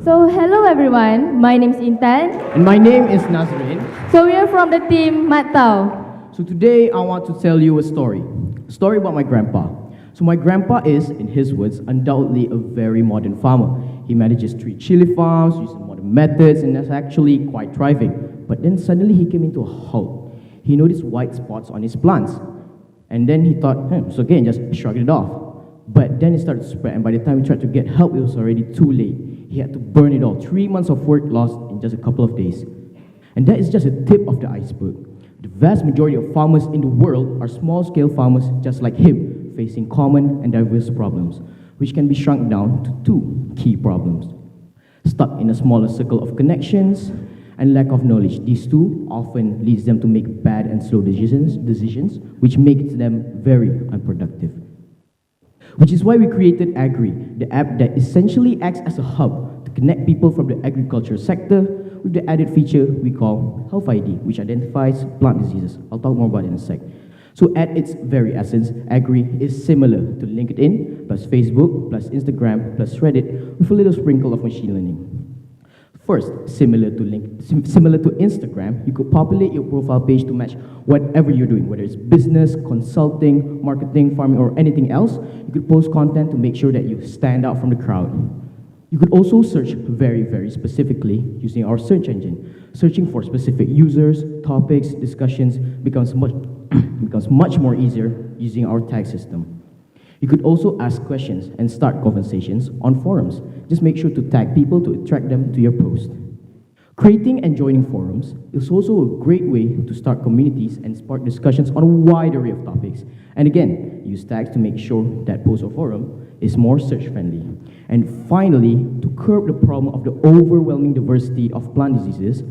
So, hello everyone. My name is Intan. And my name is Nazrin. So, we are from the team Matau. So today I want to tell you a story about my grandpa. So my grandpa is, in his words, undoubtedly a very modern farmer. He manages 3 chili farms, using modern methods, and is actually quite thriving. But then suddenly he came into a halt. He noticed white spots on his plants. And then he thought, it's okay, and just shrugged it off. But then it started to spread, and by the time he tried to get help, it was already too late. He had to burn it all. 3 months of work lost in just a couple of days. And that is just a tip of the iceberg. The vast majority of farmers in the world are small-scale farmers just like him, facing common and diverse problems, which can be shrunk down to 2 key problems. Stuck in a smaller circle of connections and lack of knowledge. These 2 often leads them to make bad and slow decisions which makes them very unproductive. Which is why we created Agry, the app that essentially acts as a hub to connect people from the agriculture sector with the added feature we call Health ID, which identifies plant diseases. I'll talk more about it in a sec. So at its very essence, Agry is similar to LinkedIn, plus Facebook, plus Instagram, plus Reddit, with a little sprinkle of machine learning. First, similar to Instagram, you could populate your profile page to match whatever you're doing, whether it's business, consulting, marketing, farming, or anything else. You could post content to make sure that you stand out from the crowd. You could also search very, very specifically using our search engine. Searching for specific users, topics, discussions becomes much more easier using our tag system. You could also ask questions and start conversations on forums. Just make sure to tag people to attract them to your post. Creating and joining forums is also a great way to start communities and spark discussions on a wide array of topics. And again, use tags to make sure that post or forum is more search-friendly. And finally, to curb the problem of the overwhelming diversity of plant diseases,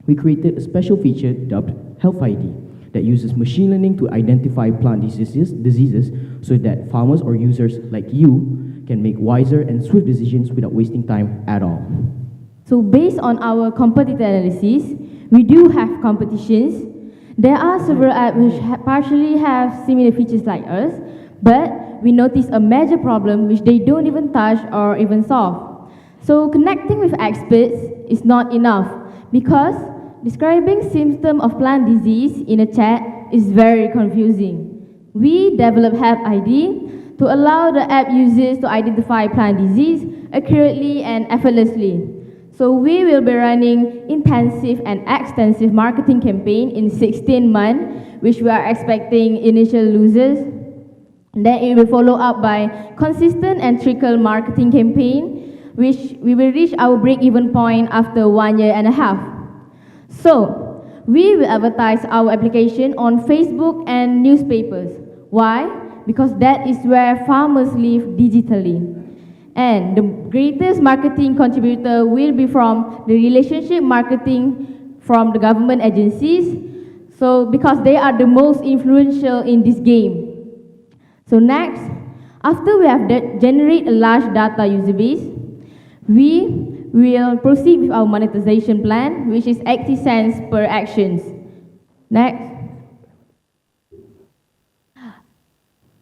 we created a special feature dubbed Health ID that uses machine learning to identify plant diseases so that farmers or users like you can make wiser and swift decisions without wasting time at all. So, based on our competitor analysis, we do have competitions. There are several apps which partially have similar features like us, but we notice a major problem which they don't even touch or even solve. So connecting with experts is not enough because describing symptoms of plant disease in a chat is very confusing. We developed Health ID to allow the app users to identify plant disease accurately and effortlessly. So we will be running intensive and extensive marketing campaign in 16 months, which we are expecting initial losers. Then it will follow up by consistent and trickle marketing campaign, which we will reach our break-even point after 1 year and a half. So, we will advertise our application on Facebook and newspapers. Why? Because that is where farmers live digitally. And the greatest marketing contributor will be from the relationship marketing from the government agencies, so because they are the most influential in this game. So next, after we have generate a large data user base, we will proceed with our monetization plan, which is 80 cents per actions. Next.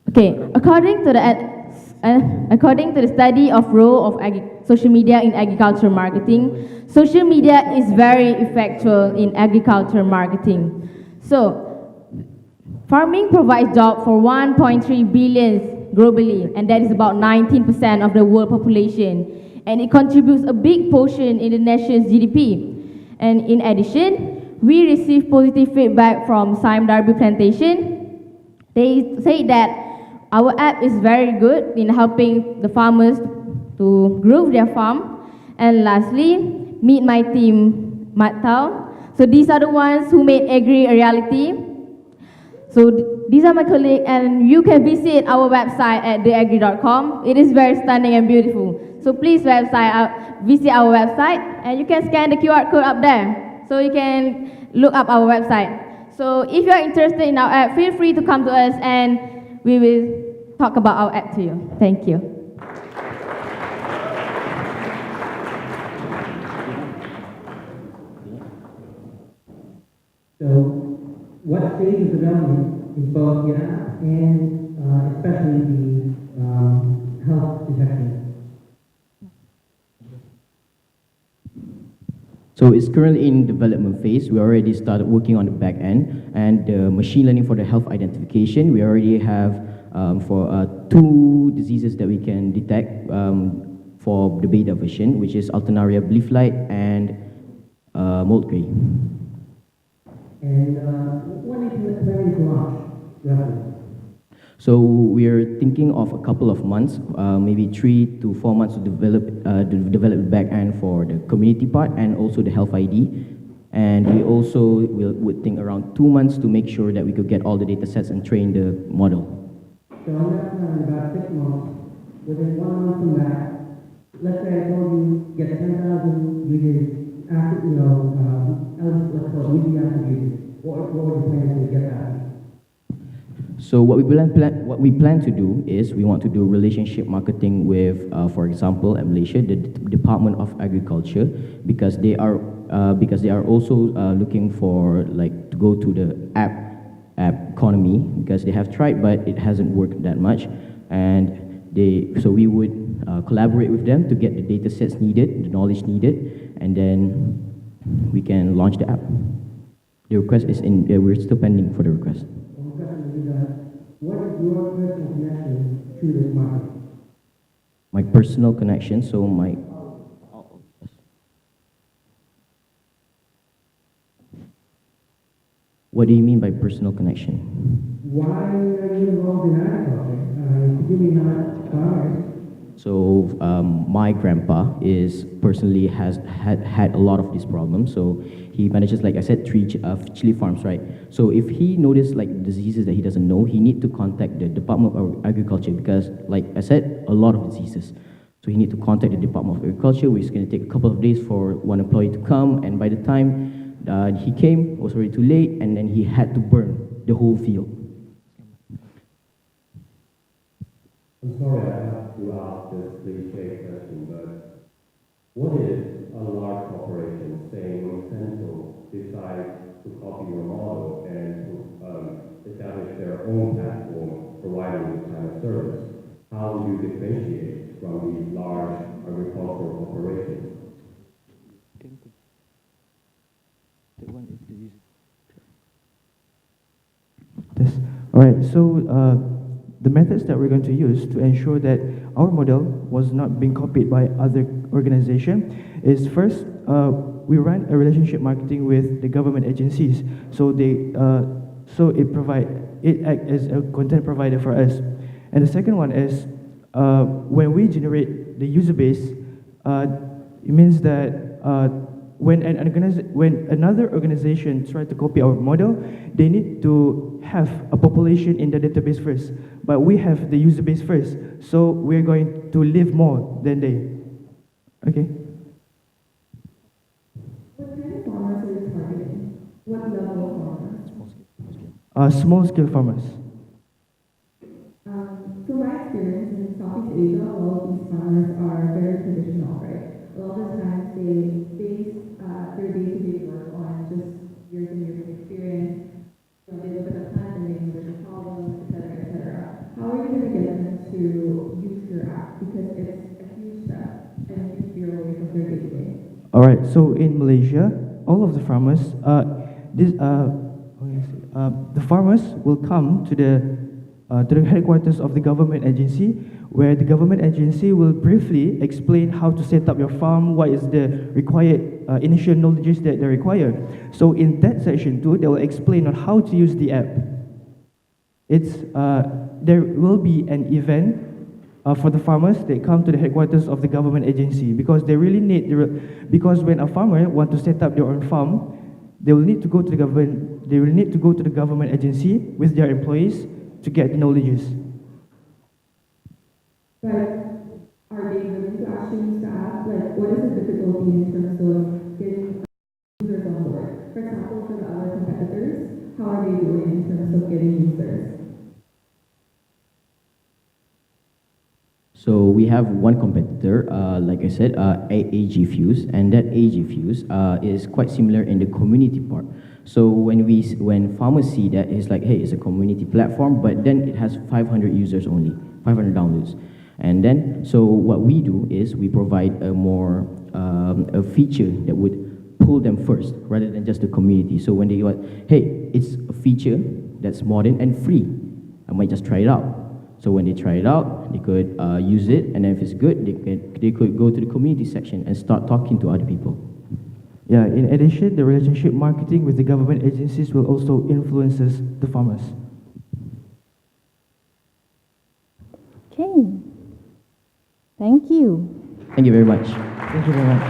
Okay, according to the study of role of social media in agriculture marketing, social media is very effective in agriculture marketing. So, farming provides jobs for 1.3 billion globally, and that is about 19% of the world population. And it contributes a big portion in the nation's GDP. And in addition, we receive positive feedback from Sime Darby Plantation. They say that our app is very good in helping the farmers to grow their farm. And lastly, meet my team, Matau. So these are the ones who made Agry a reality. So these are my colleagues, and you can visit our website at theagry.com. It is very stunning and beautiful. So please visit our website, and you can scan the QR code up there. So you can look up our website. So if you are interested in our app, feel free to come to us, and we will talk about our app to you. Thank you. So, what stage of development is both your app and especially the health detection? So it's currently in development phase. We already started working on the back end and machine learning for the health identification. We already have for 2 diseases that we can detect for the beta version, which is Alternaria bleeflight and mold grey. And when is it planning to launch, roughly? So we're thinking of a couple of months, maybe 3 to 4 months to develop the back end for the community part and also the health ID. And we also would think around 2 months to make sure that we could get all the data sets and train the model. So on that plan, about 6 months, within 1 month from that, let's say I told you get 10,000 users after, let's call it weekly active users. What would you plan to get that? So what we plan to do is we want to do relationship marketing with, for example, at Malaysia, the Department of Agriculture, because they are also looking for like to go to the app economy, because they have tried but it hasn't worked that much, and so we would collaborate with them to get the data sets needed, the knowledge needed, and then we can launch the app. The request is in. We're still pending for the request. What is your personal connection to this market? My personal connection, so my... What do you mean by personal connection? Why are you involved in agriculture? Could you not farmers? So my grandpa is personally had a lot of these problems. So he manages, like I said, 3 chili farms, right? So if he noticed like diseases that he doesn't know, he need to contact the Department of Agriculture, because, like I said, a lot of diseases. So he need to contact the Department of Agriculture, which is going to take a couple of days for one employee to come, and by the time he came, it was already too late, and then he had to burn the whole field. I'm sorry I have to ask this cliche question, but what is a large corporation saying when Central decides to copy your model and to establish their own platform providing this kind of service? How do you differentiate from these large agricultural corporations? Yes. All right. So the methods that we're going to use to ensure that our model was not being copied by other organizations is, first, we run a relationship marketing with the government agencies. So it acts as a content provider for us. And the second one is when we generate the user base, it means that when another organization tries to copy our model, they need to have a population in the database first. But we have the user base first, so we're going to live more than they. Okay? What kind of farmers are you targeting? What level of farmers? Small scale farmers. From my experience in Southeast Asia, a lot of these farmers are very traditional, right? A lot of the times they base their day-to-day work on just years and years of experience. You know, they look at the plant and they know there's a problem, et cetera, et cetera. How are you going to get them to use your app? Because it's a huge step and a huge veer away from their day-to-day. All right. So in Malaysia, all of the farmers, the farmers will come to the headquarters of the government agency, where the government agency will briefly explain how to set up your farm, what is the required initial knowledge that they require. So in that section too, they will explain on how to use the app. There will be an event for the farmers. They come to the headquarters of the government agency because they really need, because when a farmer wants to set up their own farm, they will need to go to the government agency with their employees to get the knowledges. But are they willing to actually use the app? Like, what is the difficulty in terms of getting users on board? For example, for the other competitors, how are they doing in terms of getting users? So we have one competitor, like I said, AG Fuse, and that AG Fuse is quite similar in the community part. So when farmers see that, it's like, hey, it's a community platform, but then it has 500 users only, 500 downloads. And then, so what we do is we provide a more a feature that would pull them first rather than just the community. So when they go, hey, it's a feature that's modern and free, I might just try it out. So when they try it out, they could use it, and then if it's good, they could go to the community section and start talking to other people. Yeah, in addition, the relationship marketing with the government agencies will also influence the farmers. Okay. Thank you. Thank you very much. Thank you very much.